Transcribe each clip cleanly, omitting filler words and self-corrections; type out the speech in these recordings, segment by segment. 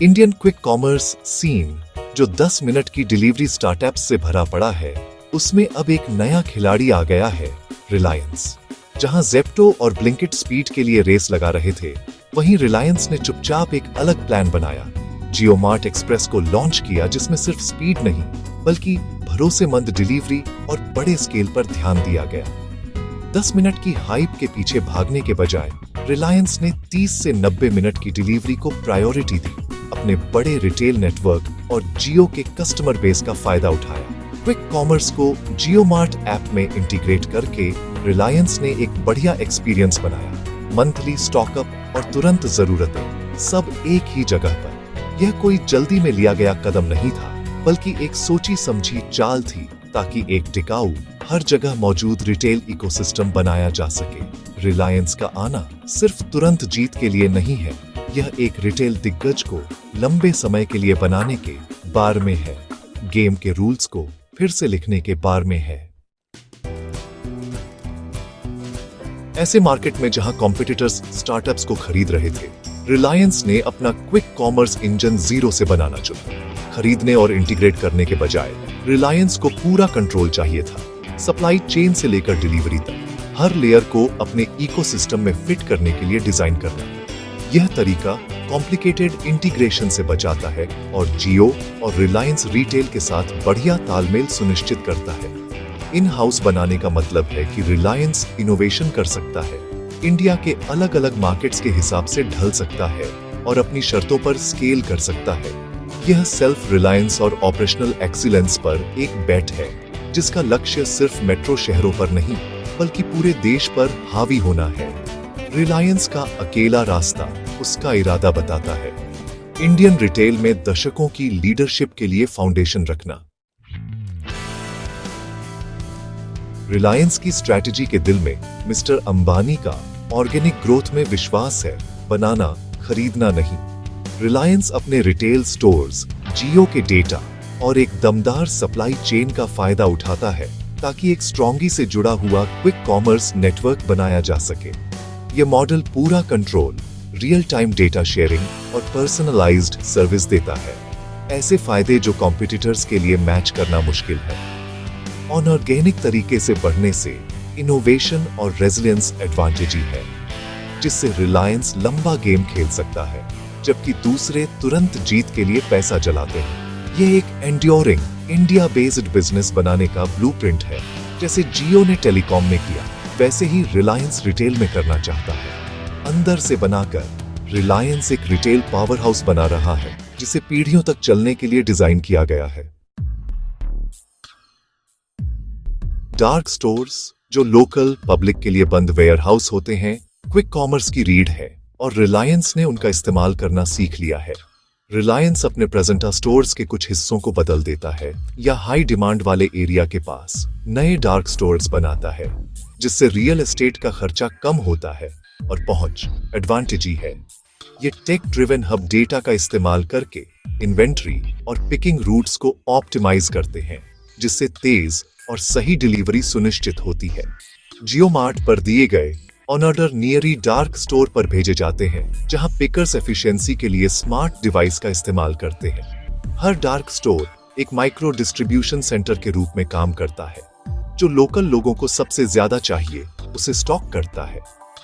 Indian quick commerce scene जो 10 minute की delivery startup से भरा पड़ा है, उसमें अब एक नया खिलाड़ी आ गया है, रिलायंस। जहां ज़ेप्टो और ब्लिंकिट स्पीड के लिए रेस लगा रहे थे, वहीं रिलायंस ने चुपचाप एक अलग प्लान बनाया। जियो मार्ट एक्सप्रेस को लॉन्च किया, जिसमें सिर्फ स्पीड नहीं बल्कि भरोसेमंद डिलीवरी और बड़े स्केल पर ध्यान दिया गया। 10 मिनट की हाइप के पीछे भागने के बजाय रिलायंस ने 30 से 90 मिनट की डिलीवरी को प्रायोरिटी दी। अपने बड़े रिटेल नेटवर्क और जियो के कस्टमर बेस का फायदा उठाया। क्विक कॉमर्स को जियो मार्ट ऐप में इंटीग्रेट करके रिलायंस ने एक बढ़िया एक्सपीरियंस बनाया। मंथली स्टॉकअप और तुरंत जरूरतें सब एक ही जगह पर। यह कोई जल्दी में लिया गया कदम नहीं था, बल्कि एक सोची समझी चाल थी, ताकि एक टिकाऊ, हर जगह मौजूद रिटेल इकोसिस्टम बनाया जा सके। रिलायंस का आना सिर्फ तुरंत जीत के लिए नहीं है, यह एक रिटेल दिग्गज को लंबे समय के लिए बनाने के बारे में है। गेम के रूल्स को फिर से लिखने के बारे में है। ऐसे मार्केट में जहां कॉम्पिटिटर्स स्टार्टअप्स को खरीद रहे थे, रिलायंस ने अपना क्विक कॉमर्स इंजन जीरो से बनाना चुना। खरीदने और इंटीग्रेट करने के बजाय रिलायंस को पूरा कंट्रोल चाहिए था। सप्लाई चेन से लेकर डिलीवरी तक हर लेयर को अपने इकोसिस्टम में फिट करने के लिए डिजाइन करना। यह तरीका कॉम्प्लिकेटेड इंटीग्रेशन से बचाता है और जियो और रिलायंस रिटेल के साथ बढ़िया तालमेल सुनिश्चित करता है। इन हाउस बनाने का मतलब है कि रिलायंस इनोवेशन कर सकता है, इंडिया के अलग अलग मार्केट्स के हिसाब से ढल सकता है और अपनी शर्तों पर स्केल कर सकता है। यह सेल्फ रिलायंस और ऑपरेशनल एक्सीलेंस पर एक बेट है, जिसका लक्ष्य सिर्फ मेट्रो शहरों पर नहीं बल्कि पूरे देश पर हावी होना है। रिलायंस का अकेला रास्ता उसका इरादा बताता है। इंडियन रिटेल में दशकों की लीडरशिप के लिए फाउंडेशन रखना। रिलायंस की स्ट्रैटेजी के दिल में मिस्टर अंबानी का ऑर्गेनिक ग्रोथ में विश्वास है, बनाना, खरीदना नहीं। रिलायंस अपने रिटेल स्टोर्स, जियो के डेटा और एक दमदार सप्लाई चेन का फायदा उठाता है, ताकि एक स्ट्रॉन्गी से जुड़ा हुआ क्विक कॉमर्स नेटवर्क बनाया जा सके। यह मॉडल पूरा control, real time data sharing और पर्सनलाइज्ड सर्विस देता है। ऐसे फायदे जो कॉम्पिटिटर्स के लिए मैच करना मुश्किल है। ऑर्गेनिक तरीके से बढ़ने से इनोवेशन और रेजिलियंस एडवांटेज है, जिससे रिलायंस लंबा गेम खेल सकता है, जबकि दूसरे तुरंत जीत के लिए पैसा जलाते हैं। यह एक एंड्योरिंग, इंडिया बेस्ड बिजनेस बनाने का ब्लूप्रिंट है। जैसे जियो ने टेलीकॉम में किया, वैसे ही रिलायंस रिटेल में करना चाहता है। अंदर से बनाकर रिलायंस एक रिटेल पावर हाउस बना रहा है, जिसे पीढ़ियों तक चलने के लिए डिजाइन किया गया है। डार्क स्टोर्स, जो लोकल पब्लिक के लिए बंद वेयर हाउस होते हैं, क्विक कॉमर्स की रीढ़ है और रिलायंस ने उनका इस्तेमाल करना सीख लिया है। रिलायंस अपने प्रेजेंटा स्टोर्स के कुछ हिस्सों को बदल देता है या हाई डिमांड वाले एरिया के पास नए डार्क स्टोर्स बनाता है, जिससे रियल एस्टेट का खर्चा कम होता है और पहुंच एडवांटेज ही है। ये टेक ड्रिवन हब डेटा का इस्तेमाल करके इन्वेंट्री और पिकिंग रूट्स को ऑप्टिमाइज करते हैं, जिससे तेज और सही डिलीवरी सुनिश्चित होती है। जियो मार्ट पर दिए गए ऑर्डर नियरी डार्क स्टोर पर भेजे जाते हैं, जहां पिकर्स एफिशिएंसी के लिए स्मार्ट डिवाइस का इस्तेमाल करते हैं। हर डार्क स्टोर एक माइक्रो डिस्ट्रीब्यूशन सेंटर के रूप में काम करता है, जो लोकल लोगों को सबसे ज्यादा चाहिए उसे स्टॉक करता है,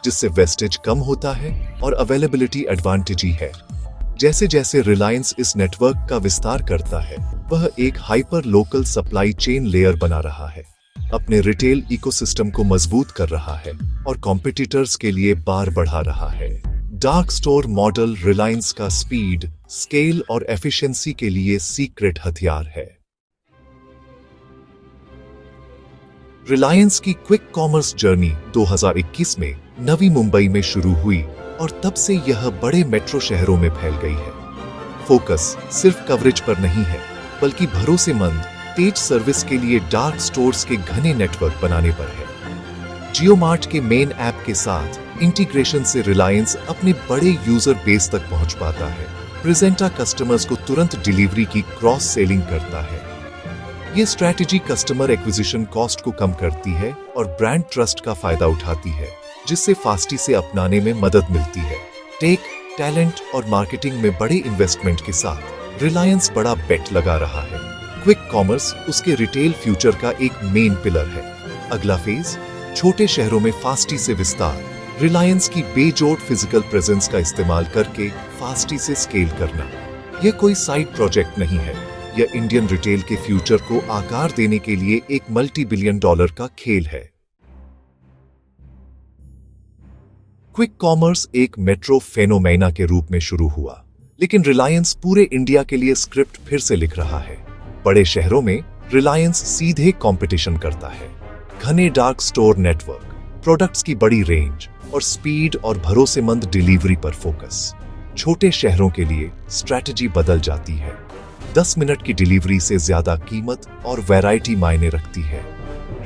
जिससे वेस्टेज कम होता है और अवेलेबिलिटी एडवांटेज ही है। जैसे जैसे रिलायंस इस नेटवर्क का विस्तार करता है, वह एक hyper local supply chain layer बना रहा है, अपने रिटेल इकोसिस्टम को मजबूत कर रहा है और कॉम्पिटिटर्स के लिए बार बढ़ा रहा है। डार्क स्टोर मॉडल रिलायंस का स्पीड, स्केल और एफिशिएंसी के लिए सीक्रेट हथियार है। रिलायंस की क्विक कॉमर्स जर्नी 2021 में नवी मुंबई में शुरू हुई और तब से यह बड़े मेट्रो शहरों में फैल गई है। फोकस सिर्फ कवरेज पर नहीं है, बल्कि भरोसेमंद, तेज सर्विस के लिए डार्क स्टोर्स के घने नेटवर्क बनाने पर है। जियो मार्ट के मेन ऐप के साथ इंटीग्रेशन से रिलायंस अपने बड़े यूजर बेस तक पहुंच पाता है। प्रेजेंटा कस्टमर्स को तुरंत डिलीवरी की क्रॉस सेलिंग करता है। यह स्ट्रैटेजी कस्टमर एक्विजिशन कॉस्ट को कम करती है और ब्रांड ट्रस्ट का फायदा उठाती है, जिससे फास्टी से अपनाने में मदद मिलती है। टेक टैलेंट और मार्केटिंग में बड़े इन्वेस्टमेंट के साथ रिलायंस बड़ा बेट लगा रहा है। क्विक कॉमर्स उसके रिटेल फ्यूचर का एक मेन पिलर है। अगला फेज, छोटे शहरों में फास्टी से विस्तार। रिलायंस की बेजोड़ फिजिकल प्रेजेंस का इस्तेमाल करके फास्टी से स्केल करना। यह कोई साइड प्रोजेक्ट नहीं है, यह इंडियन रिटेल के फ्यूचर को आकार देने के लिए एक $multi-billion का खेल है। क्विक कॉमर्स एक मेट्रो फेनोमेना के रूप में शुरू हुआ, लेकिन रिलायंस पूरे इंडिया के लिए स्क्रिप्ट फिर से लिख रहा है। बड़े शहरों में रिलायंस सीधे कंपटीशन करता है। घने डार्क स्टोर नेटवर्क, प्रोडक्ट्स की बड़ी रेंज और स्पीड और भरोसेमंद डिलीवरी पर फोकस। छोटे शहरों के लिए स्ट्रैटेजी बदल जाती है। 10 मिनट की डिलीवरी से ज्यादा कीमत और वैरायटी मायने रखती है।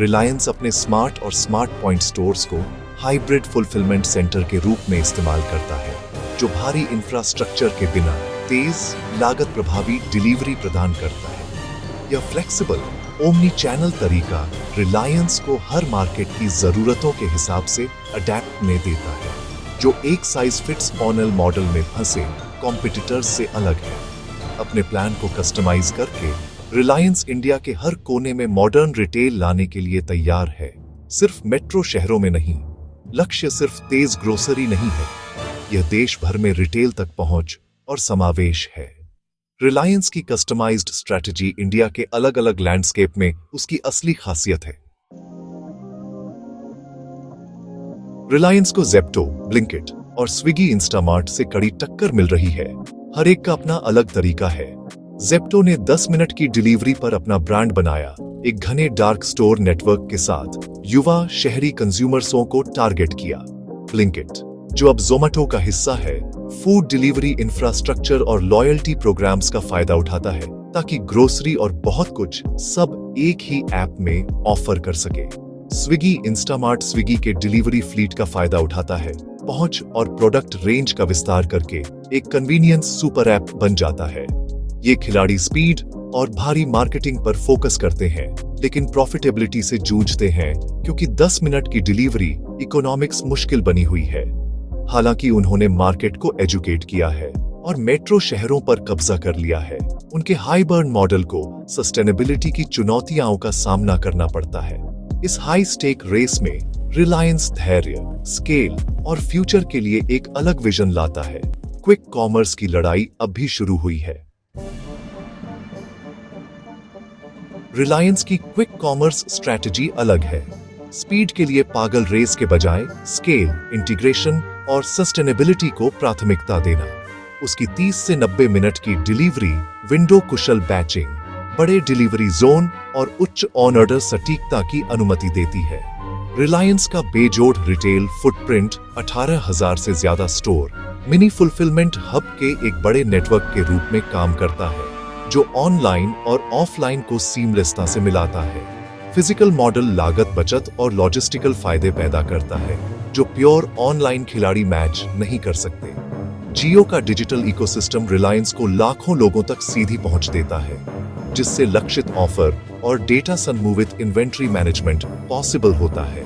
रिलायंस अपने स्मार्ट और स्मार्ट पॉइंट स्टोर्स को हाइब्रिड फुलफिलमेंट सेंटर के रूप में इस्तेमाल करता है, जो भारी इंफ्रास्ट्रक्चर के बिना तेज, लागत प्रभावी डिलीवरी प्रदान करता है। यह फ्लेक्सिबल ओमनी चैनल तरीका रिलायंस को हर मार्केट की जरूरतों के हिसाब से अडेप्ट में देता है, जो एक साइज फिट्स ऑल मॉडल में फंसे कॉम्पिटिटर्स से अलग है। अपने प्लान को कस्टमाइज करके रिलायंस इंडिया के हर कोने में मॉडर्न रिटेल लाने के लिए तैयार है। सिर्फ मेट्रो शहरों में नहीं, लक्ष्य सिर्फ तेज ग्रोसरी नहीं है, यह देश भर में रिटेल तक पहुंच और समावेश है। रिलायंस की कस्टमाइज्ड स्ट्रैटेजी इंडिया के अलग अलग लैंडस्केप में उसकी असली खासियत है। रिलायंस को ज़ेप्टो, ब्लिंकिट और स्विगी इंस्टामार्ट से कड़ी टक्कर मिल रही है। हर एक का अपना अलग तरीका है। ज़ेप्टो ने 10 मिनट की डिलीवरी पर अपना ब्रांड बनाया, एक घने डार्क स्टोर नेटवर्क के साथ युवा शहरी कंज्यूमर्सों को टारगेट किया। ब्लिंकिट, जो अब ज़ोमैटो का हिस्सा है, फूड डिलीवरी इंफ्रास्ट्रक्चर और लॉयल्टी प्रोग्राम्स का फायदा उठाता है ताकि ग्रोसरी और बहुत कुछ सब एक ही ऐप में ऑफर कर सके। स्विगी इंस्टामार्ट स्विगी के डिलीवरी फ्लीट का फायदा उठाता है, पहुंच और प्रोडक्ट रेंज का विस्तार करके एक कन्वीनियंस सुपर ऐप बन जाता है। ये खिलाड़ी स्पीड और भारी मार्केटिंग पर फोकस करते हैं, लेकिन प्रॉफिटेबिलिटी से जूझते हैं क्योंकि 10 मिनट की डिलीवरी इकोनॉमिक्स मुश्किल बनी हुई है। हालांकि उन्होंने मार्केट को एजुकेट किया है और मेट्रो शहरों पर कब्जा कर लिया है, उनके हाई बर्न मॉडल को सस्टेनेबिलिटी की चुनौतियों का सामना करना पड़ता है। इस हाई स्टेक रेस में रिलायंस धैर्य, स्केल और फ्यूचर के लिए एक अलग विजन लाता है। क्विक कॉमर्स की लड़ाई अब भी शुरू हुई है। रिलायंस की क्विक कॉमर्स स्ट्रैटेजी अलग है। स्पीड के लिए पागल रेस के बजाय स्केल, इंटीग्रेशन और सस्टेनेबिलिटी को प्राथमिकता देना। उसकी 30 से 90 मिनट की डिलीवरी विंडो कुशल बैचिंग, बड़े डिलीवरी जोन और उच्च ऑन ऑर्डर सटीकता की अनुमति देती है। रिलायंस का बेजोड़ रिटेल फुटप्रिंट 18,000 से ज्यादा स्टोर, मिनी फुलफिलमेंट हब के एक बड़े नेटवर्क के रूप में काम करता है, जो ऑनलाइन और ऑफलाइन को सीमलेसता से मिलाता है। फिजिकल मॉडल लागत बचत और लॉजिस्टिकल फायदे पैदा करता है, जो प्योर ऑनलाइन खिलाड़ी मैच नहीं कर सकते। जियो का डिजिटल इकोसिस्टम रिलायंस को लाखों लोगों तक सीधी पहुंच देता है, जिससे लक्षित ऑफर और डेटा समूहित इन्वेंट्री मैनेजमेंट पॉसिबल होता है।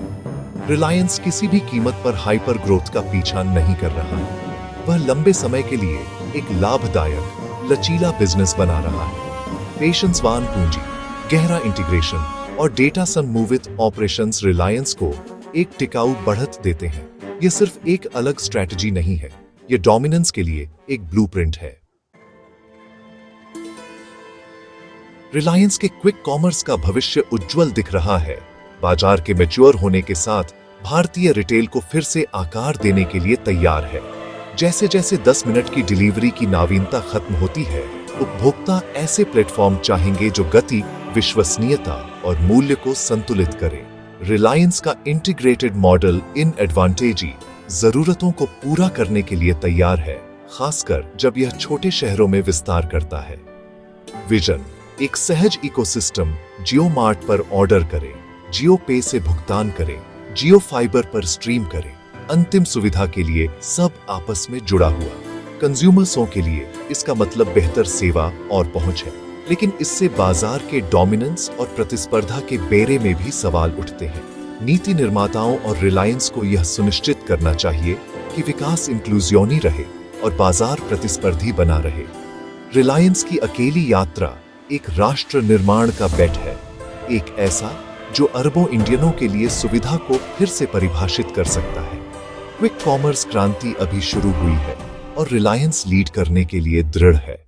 रिलायंस किसी भी कीमत पर हाइपर ग्रोथ का पीछा नहीं कर रहा, वह लंबे समय के लिए एक लाभदायक, लचीला बिजनेस बना रहा है। पेशेंसवान पूंजी, गहरा इंटीग्रेशन और डेटा समूहित ऑपरेशंस रिलायंस को एक टिकाऊ बढ़त देते हैं। यह सिर्फ एक अलग स्ट्रैटेजी नहीं है, यह डोमिनेंस के लिए एक ब्लूप्रिंट है। रिलायंस के क्विक कॉमर्स का भविष्य उज्जवल दिख रहा है। बाजार के मैच्योर होने के साथ भारतीय रिटेल को फिर से आकार देने के लिए तैयार है। जैसे जैसे 10 मिनट की डिलीवरी की नावीनता खत्म होती है, उपभोक्ता ऐसे प्लेटफॉर्म चाहेंगे जो गति, विश्वसनीयता और मूल्य को संतुलित करें। रिलायंस का इंटीग्रेटेड मॉडल इन एडवांटेजी जरूरतों को पूरा करने के लिए तैयार है, खासकर जब यह छोटे शहरों में विस्तार करता है। विजन, एक सहज इकोसिस्टम, जियो मार्ट पर ऑर्डर करें, जियो पे से भुगतान करें, जियो फाइबर पर स्ट्रीम करें। अंतिम सुविधा के लिए सब आपस में जुड़ा हुआ। कंज्यूमर्सों के लिए इसका मतलब बेहतर सेवा और पहुंच है, लेकिन इससे बाजार के डोमिनेंस और प्रतिस्पर्धा के बेरे में भी सवाल उठते हैं। नीति निर्माताओं और रिलायंस को यह सुनिश्चित करना चाहिए कि विकास इंक्लूजियोनी रहे और बाजार प्रतिस्पर्धी बना रहे। रिलायंस की अकेली यात्रा एक राष्ट्र निर्माण का बेट है, एक ऐसा जो अरबों इंडियनों के लिए सुविधा को फिर से परिभाषित कर सकता है। क्विक कॉमर्स क्रांति अभी शुरू हुई है और रिलायंस लीड करने के लिए दृढ़ है।